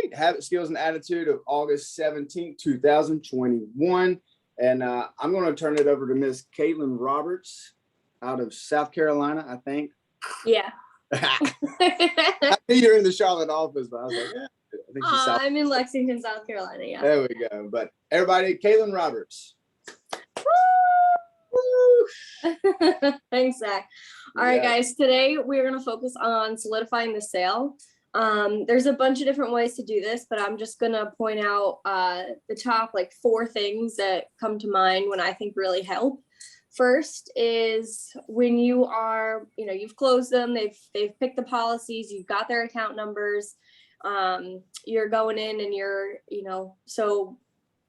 Sweet. Habit, Skills, and Attitude of August 17th, 2021. And I'm going to turn it over to Miss Kaitlyn Roberts out of South Carolina, I think. Yeah. I knew you're in the Charlotte office, but I was like, yeah, I think she's I'm in Lexington, South Carolina. Yeah. There we go. But everybody, Kaitlyn Roberts. Thanks, Zach. All right, guys. Today we're going to focus on solidifying the sale. There's a bunch of different ways to do this, but I'm just going to point out the top 4 things that come to mind when I think really help. First is when you are, you've closed them, they've picked the policies, you've got their account numbers, you're going in and you're, so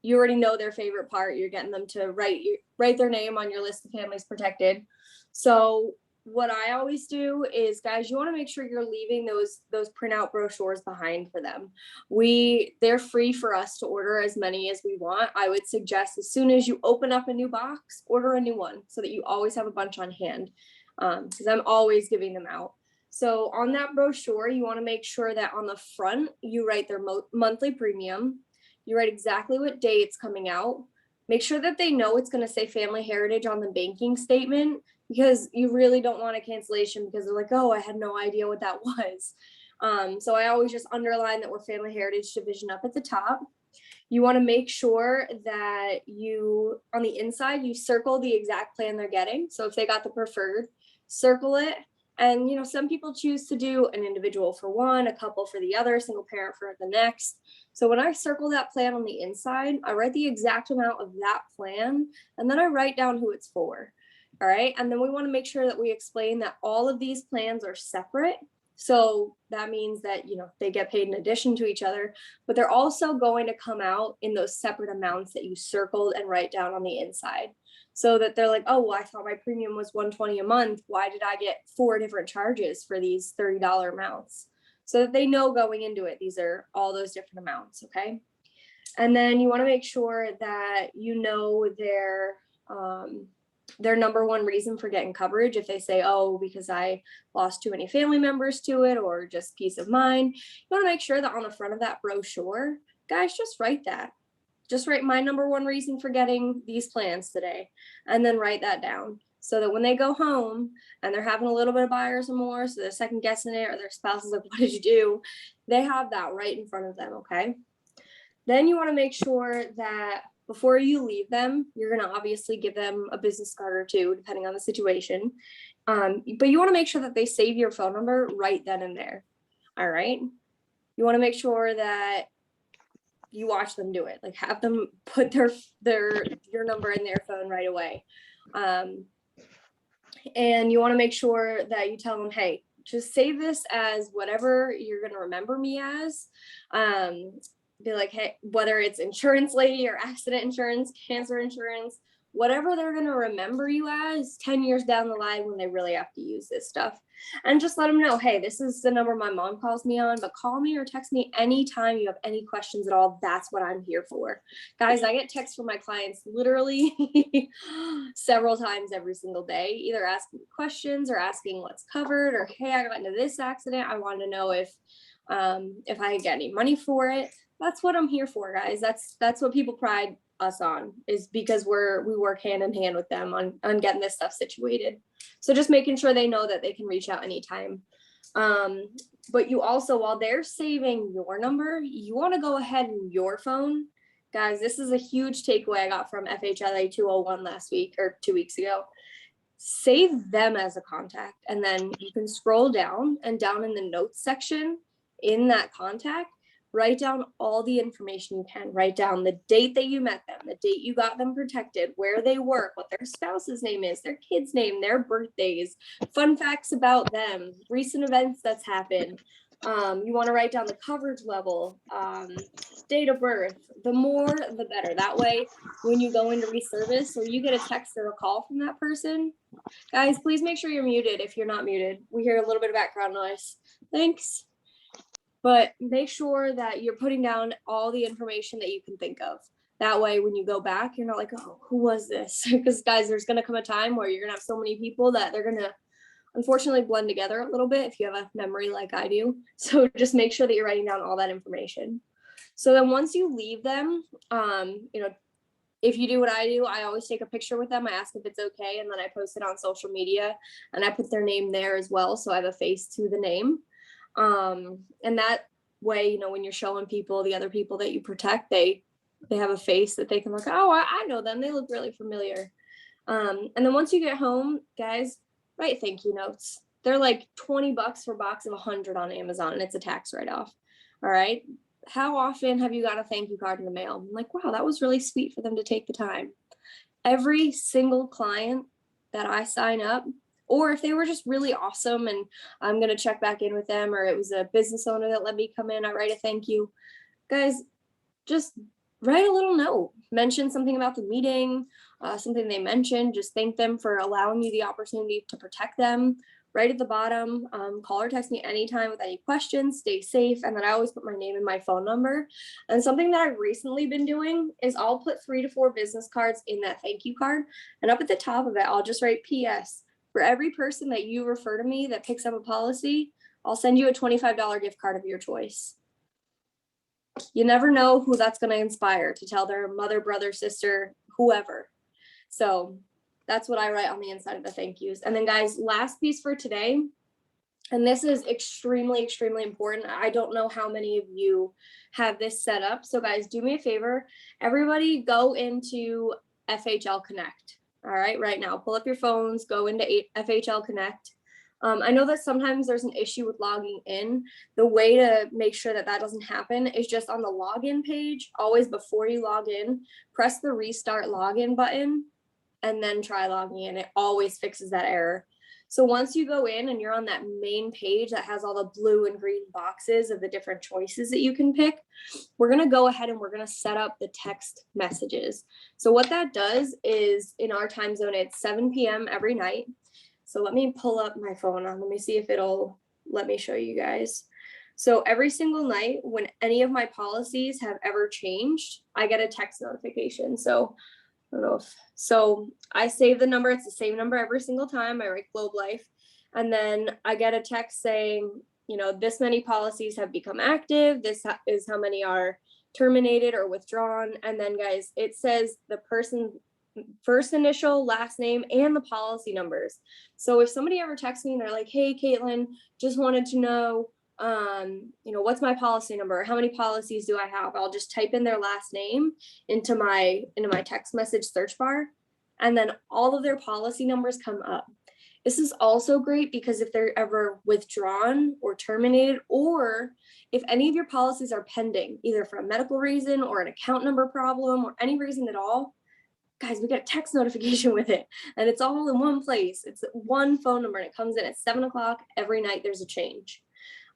you already know their favorite part. You're getting them to write their name on your list of families protected. So what I always do is, guys, you want to make sure you're leaving those printout brochures behind for them. They're free for us to order as many as we want. I would suggest as soon as you open up a new box, order a new one so that you always have a bunch on hand, because I'm always giving them out. So on that brochure, you want to make sure that on the front, you write their monthly premium. You write exactly what day it's coming out. Make sure that they know it's going to say Family Heritage on the banking statement, because you really don't want a cancellation because they're like, oh, I had no idea what that was. So I always just underline that we're Family Heritage Division up at the top. You want to make sure that on the inside, you circle the exact plan they're getting. So if they got the preferred, circle it. And, some people choose to do an individual for one, a couple for the other, single parent for the next. So when I circle that plan on the inside, I write the exact amount of that plan, and then I write down who it's for. All right. And then we want to make sure that we explain that all of these plans are separate. So that means that, they get paid in addition to each other, but they're also going to come out in those separate amounts that you circled and write down on the inside. So that they're like, oh, well, I thought my premium was $120 a month. Why did I get 4 different charges for these $30 amounts? So that they know going into it, these are all those different amounts. Okay. And then you want to make sure that their number one reason for getting coverage. If they say, oh, because I lost too many family members to it, or just peace of mind, you want to make sure that on the front of that brochure, guys, just write that. Just write my number one reason for getting these plans today, and then write that down so that when they go home and they're having a little bit of buyer's remorse, so they're second guessing it, or their spouse is like, what did you do? They have that right in front of them. Okay. Then you want to make sure that before you leave them, you're going to obviously give them a business card or two, depending on the situation. But you want to make sure that they save your phone number right then and there. All right. You want to make sure that you watch them do it, have them put your number in their phone right away. And you want to make sure that you tell them, hey, just save this as whatever you're going to remember me as. Be like, hey, whether it's insurance lady or accident insurance, cancer insurance, whatever they're going to remember you as 10 years down the line when they really have to use this stuff. And just let them know, hey, this is the number my mom calls me on, but call me or text me anytime you have any questions at all. That's what I'm here for. Guys, I get texts from my clients literally several times every single day, either asking questions or asking what's covered, or, hey, I got into this accident. I want to know if I get any money for it. That's what I'm here for, guys. That's what people pride us on, is because we work hand in hand with them on getting this stuff situated. So just making sure they know that they can reach out anytime. But you also, while they're saving your number, you want to go ahead in your phone. Guys, this is a huge takeaway I got from FHLA 201 last week or 2 weeks ago. Save them as a contact, and then you can scroll down, and down in the notes section in that contact, write down all the information you can. Write down the date that you met them, the date you got them protected, where they work, what their spouse's name is, their kid's name, their birthdays, fun facts about them, recent events that's happened. You want to write down the coverage level, date of birth. The more, the better. That way, when you go into reservice or you get a text or a call from that person, guys, please make sure you're muted if you're not muted. We hear a little bit of background noise. Thanks. But make sure that you're putting down all the information that you can think of. That way, when you go back, you're not like, oh, who was this? Because, guys, there's going to come a time where you're going to have so many people that they're going to unfortunately blend together a little bit if you have a memory like I do. So just make sure that you're writing down all that information. So then once you leave them, if you do what I do, I always take a picture with them. I ask if it's okay, and then I post it on social media, and I put their name there as well, so I have a face to the name. And that way, when you're showing people, the other people that you protect, they have a face that they can look, oh, I know them. They look really familiar. And then once you get home, guys, write thank you notes. They're like $20 for a box of 100 on Amazon, and it's a tax write-off. All right. How often have you got a thank you card in the mail? I'm like, wow, that was really sweet for them to take the time. Every single client that I sign up, or if they were just really awesome and I'm going to check back in with them, or it was a business owner that let me come in, I write a thank you. Guys, just write a little note, mention something about the meeting, something they mentioned, just thank them for allowing you the opportunity to protect them. Right at the bottom, call or text me anytime with any questions, stay safe. And then I always put my name and my phone number. And something that I've recently been doing is I'll put 3 to 4 business cards in that thank you card. And up at the top of it, I'll just write PS. For every person that you refer to me that picks up a policy, I'll send you a $25 gift card of your choice. You never know who that's going to inspire to tell their mother, brother, sister, whoever. So that's what I write on the inside of the thank yous. And then guys, last piece for today, and this is extremely, extremely important. I don't know how many of you have this set up. So guys, do me a favor. Everybody go into FHL Connect. All right, right now, pull up your phones, go into FHL Connect. I know that sometimes there's an issue with logging in. The way to make sure that that doesn't happen is just on the login page, always before you log in, press the restart login button and then try logging in. It always fixes that error. So once you go in and you're on that main page that has all the blue and green boxes of the different choices that you can pick, we're going to go ahead and we're going to set up the text messages. So what that does is in our time zone, it's 7 p.m. every night. So let me pull up my phone. Let me see if it'll let me show you guys. So every single night when any of my policies have ever changed, I get a text notification. So I don't know if, so I save the number. It's the same number every single time. I write Globe Life. And then I get a text saying, this many policies have become active. This is how many are terminated or withdrawn. And then guys, it says the person first initial, last name, and the policy numbers. So if somebody ever texts me and they're like, hey, Kaitlyn, just wanted to know, what's my policy number? How many policies do I have? I'll just type in their last name into my text message search bar, and then all of their policy numbers come up. This is also great because if they're ever withdrawn or terminated, or if any of your policies are pending, either for a medical reason or an account number problem or any reason at all, guys, we get a text notification with it, and it's all in one place. It's one phone number, and it comes in at 7 o'clock every night. There's a change.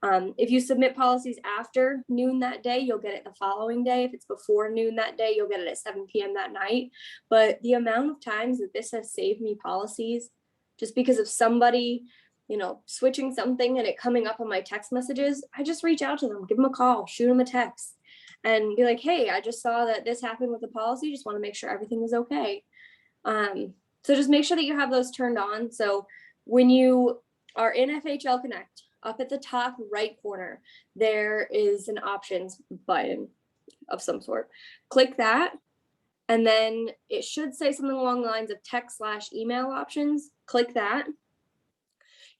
If you submit policies after noon that day, you'll get it the following day. If it's before noon that day, you'll get it at 7 p.m. that night. But the amount of times that this has saved me policies, just because of somebody, switching something and it coming up on my text messages, I just reach out to them, give them a call, shoot them a text, and be like, hey, I just saw that this happened with the policy. Just want to make sure everything was okay. So just make sure that you have those turned on. So when you are in FHL Connect, up at the top right corner, there is an options button of some sort. Click that, and then it should say something along the lines of text/email options. Click that.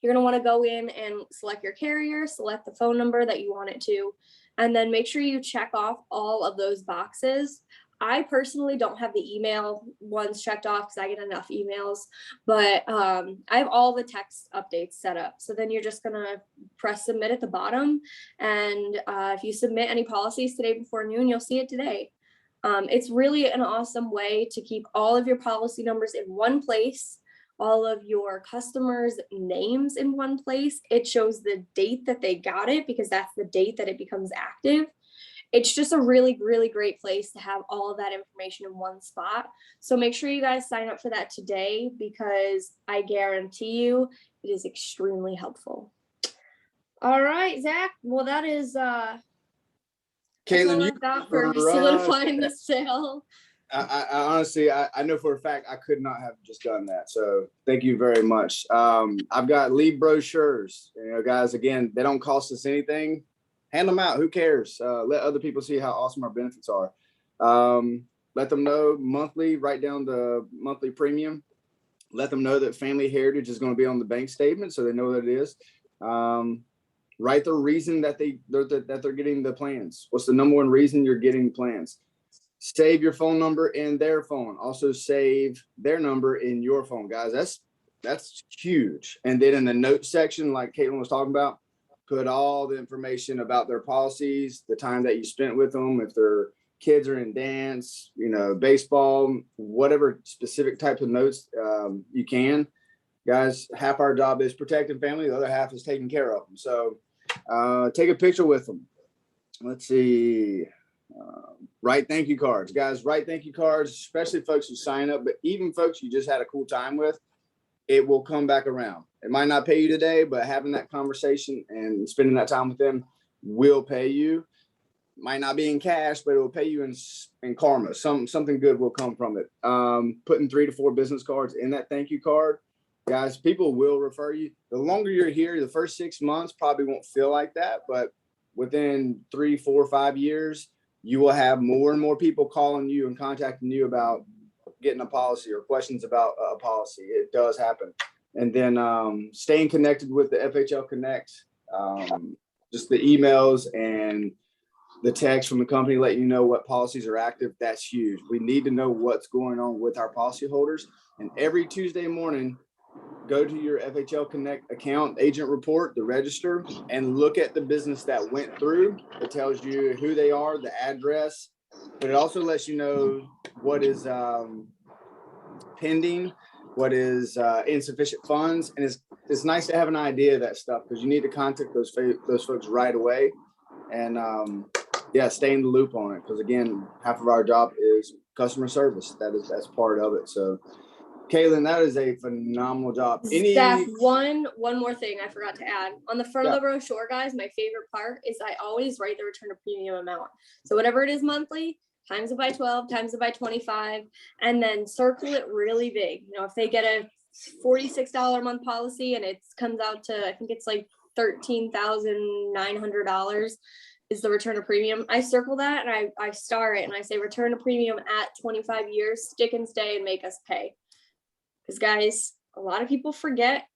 You're going to want to go in and select your carrier, select the phone number that you want it to, and then make sure you check off all of those boxes. I personally don't have the email ones checked off because I get enough emails, but I have all the text updates set up. So then you're just going to press submit at the bottom. And if you submit any policies today before noon, you'll see it today. It's really an awesome way to keep all of your policy numbers in one place, all of your customers' names in one place. It shows the date that they got it because that's the date that it becomes active. It's just a really, really great place to have all of that information in one spot. So make sure you guys sign up for that today because I guarantee you it is extremely helpful. All right, Zach. Well, that is Kaitlyn, I've got for solidifying the sale. I honestly, I know for a fact I could not have just done that. So thank you very much. I've got lead brochures. You know, guys, again, they don't cost us anything. Hand them out. Who cares? Let other people see how awesome our benefits are. Let them know monthly, write down the monthly premium. Let them know that Family Heritage is going to be on the bank statement, so they know what it is. Write the reason that they're getting the plans. What's the number one reason you're getting the plans? Save your phone number in their phone. Also save their number in your phone, guys. That's huge. And then in the notes section, like Kaitlyn was talking about, put all the information about their policies, the time that you spent with them, if their kids are in dance, you know, baseball, whatever specific types of notes you can. Guys, half our job is protecting family, the other half is taking care of them. So take a picture with them. Let's see. Write thank you cards, guys. Write thank you cards, especially folks who sign up, but even folks you just had a cool time with. It will come back around. It might not pay you today, but having that conversation and spending that time with them will pay you. Might not be in cash, but it will pay you in karma. Something good will come from it. Putting 3 to 4 business cards in that thank you card, guys. People will refer you. The longer you're here, the first 6 months probably won't feel like that, but within 3, 4, 5 years, you will have more and more people calling you and contacting you about getting a policy or questions about a policy. It does happen. And then staying connected with the FHL Connect, just the emails and the text from the company letting you know what policies are active. That's huge. We need to know what's going on with our policyholders. And every Tuesday morning, go to your FHL Connect account, agent report, the register, and look at the business that went through. It tells you who they are, the address, but it also lets you know what is pending, what is insufficient funds. And it's nice to have an idea of that stuff because you need to contact those folks right away. And yeah, stay in the loop on it. Because again, half of our job is customer service. That's part of it. So Kaitlyn, that is a phenomenal job. Zach, one more thing I forgot to add. On the front of the brochure, guys, my favorite part is I always write the return of premium amount. So whatever it is monthly, times it by 12, times it by 25, and then circle it really big. You know, if they get a $46 a month policy and it comes out to, I think it's like $13,900 is the return of premium. I circle that and I star it and I say return of premium at 25 years, stick and stay and make us pay. Because guys, a lot of people forget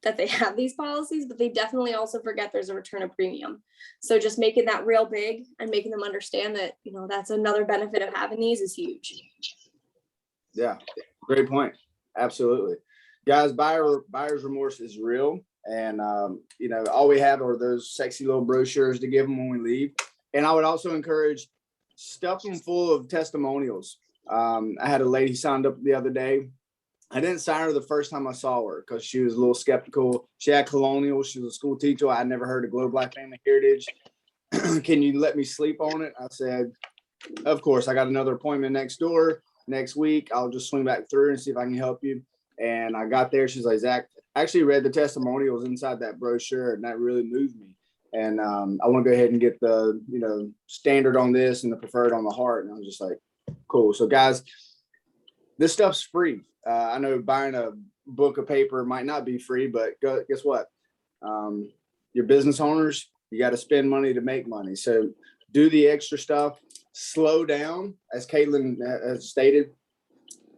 that they have these policies, but they definitely also forget there's a return of premium. So just making that real big and making them understand that, you know, that's another benefit of having these is huge. Yeah, great point. Absolutely. Guys, buyer's remorse is real. And, you know, all we have are those sexy little brochures to give them when we leave. And I would also encourage stuff them full of testimonials. I had a lady signed up the other day. I didn't sign her the first time I saw her because she was a little skeptical. She had Colonial. She was a school teacher. I'd never heard of Globe Life Family Heritage. Can you let me sleep on it? I said, of course. I got another appointment next door next week. I'll just swing back through and see if I can help you. And I got there. She's like, Zach, I actually read the testimonials inside that brochure, and that really moved me. And I want to go ahead and get the, you know, standard on this and the preferred on the heart. And I was just like, cool. So guys, this stuff's free. I know buying a book of paper might not be free, but guess what? Your business owners, you got to spend money to make money. So do the extra stuff, slow down, as Kaitlyn has stated.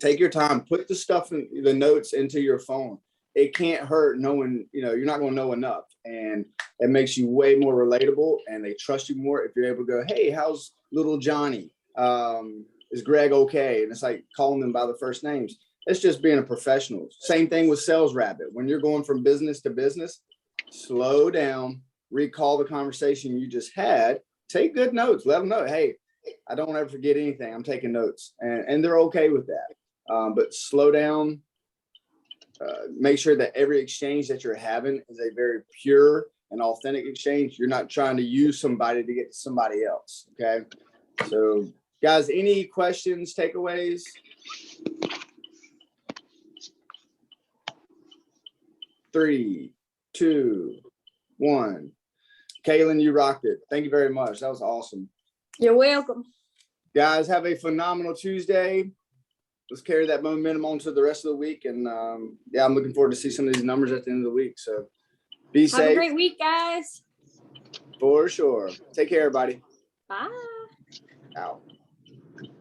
Take your time, put the stuff in the notes into your phone. It can't hurt knowing, you know, you're not going to know enough. And it makes you way more relatable and they trust you more if you're able to go, hey, how's little Johnny? Is Greg okay? And it's like calling them by the first names. It's just being a professional. Same thing with Sales Rabbit. When you're going from business to business, slow down, recall the conversation you just had, take good notes, let them know, hey, I don't ever forget anything. I'm taking notes. And they're okay with that. But slow down, make sure that every exchange that you're having is a very pure and authentic exchange. You're not trying to use somebody to get to somebody else. Okay. So guys, any questions, takeaways? Three, two, one. Kaitlyn, you rocked it. Thank you very much. That was awesome. You're welcome. Guys, have a phenomenal Tuesday. Let's carry that momentum on to the rest of the week. And yeah, I'm looking forward to see some of these numbers at the end of the week. So be safe. Have a great week, guys. For sure. Take care, everybody. Bye. Out.